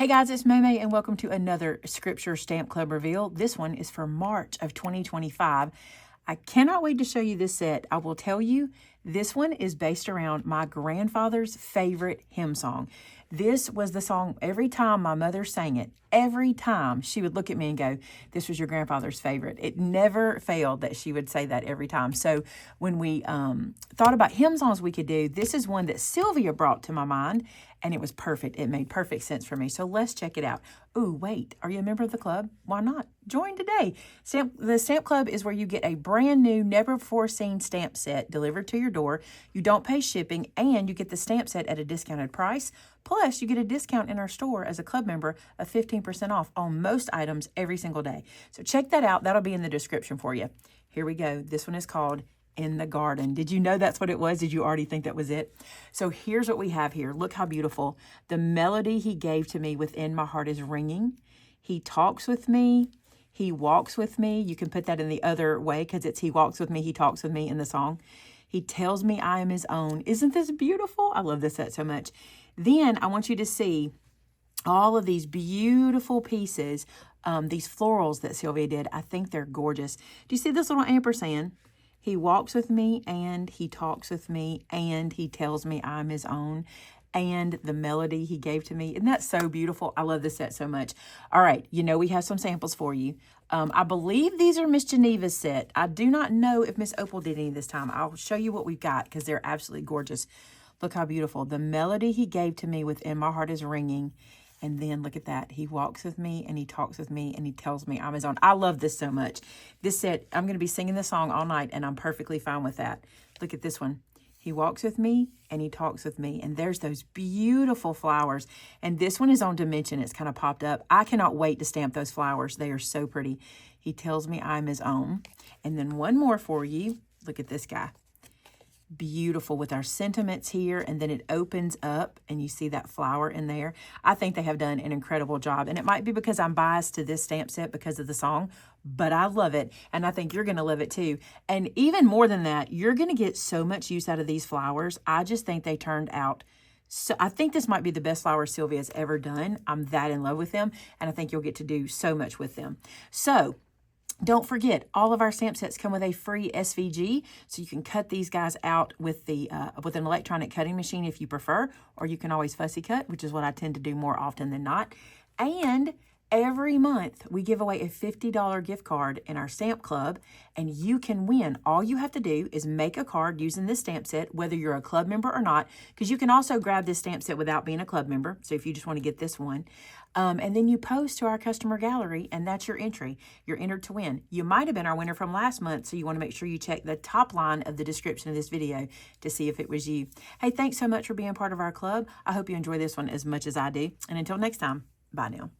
Hey guys, it's Maymay and welcome to another Scripture Stamp Club reveal. This one is for March of 2025. I cannot wait to show you this set. I will tell you, this one is based around my grandfather's favorite hymn song. This was the song every time my mother sang it. Every time she would look at me and go, this was your grandfather's favorite. It never failed that she would say that every time. So when we thought about hymn songs we could do, this is one that Sylvia brought to my mind, and it was perfect. It made perfect sense for me. So let's check it out. Ooh, wait, are you a member of the club? Why not? Join today. The Stamp Club is where you get a brand new, never before seen stamp set delivered to your door. You don't pay shipping, and you get the stamp set at a discounted price. Plus, you get a discount in our store as a club member of 15% off on most items every single day. So check that out. That'll be in the description for you. Here we go. This one is called In the Garden. Did you know that's what it was? Did you already think that was it? So here's what we have here. Look how beautiful. The melody he gave to me within my heart is ringing. He talks with me. He walks with me. You can put that in the other way because it's he walks with me, he talks with me in the song. He tells me I am his own. Isn't this beautiful? I love this set so much. Then I want you to see all of these beautiful pieces, these florals that Sylvia did. I think they're gorgeous. Do you see this little ampersand? He walks with me, and he talks with me, and he tells me I'm his own, and the melody he gave to me. And that's so beautiful. I love this set so much. All right, you know we have some samples for you. I believe these are Miss Geneva's set. I do not know if Miss Opal did any this time. I'll show you what we've got because they're absolutely gorgeous. Look how beautiful. The melody he gave to me within my heart is ringing. And then look at that. He walks with me, and he talks with me, and he tells me I'm his own. I love this so much. This set, I'm going to be singing this song all night, and I'm perfectly fine with that. Look at this one. He walks with me, and he talks with me. And there's those beautiful flowers. And this one is on dimension. It's kind of popped up. I cannot wait to stamp those flowers. They are so pretty. He tells me I'm his own. And then one more for you. Look at this guy. Beautiful with our sentiments here, and then it opens up and you see that flower in there. I think they have done an incredible job, and it might be because I'm biased to this stamp set because of the song, but I love it, and I think you're going to love it too. And even more than that, you're going to get so much use out of these flowers. I just think they turned out so. I think this might be the best flowers Sylvia's ever done. I'm that in love with them, and I think you'll get to do so much with them. So don't forget, all of our stamp sets come with a free SVG, so you can cut these guys out with with an electronic cutting machine if you prefer, or you can always fussy cut, which is what I tend to do more often than not. And every month, we give away a $50 gift card in our stamp club, and you can win. All you have to do is make a card using this stamp set, whether you're a club member or not, because you can also grab this stamp set without being a club member, so if you just want to get this one. And then you post to our customer gallery, and that's your entry. You're entered to win. You might have been our winner from last month, so you want to make sure you check the top line of the description of this video to see if it was you. Hey, thanks so much for being part of our club. I hope you enjoy this one as much as I do. And until next time, bye now.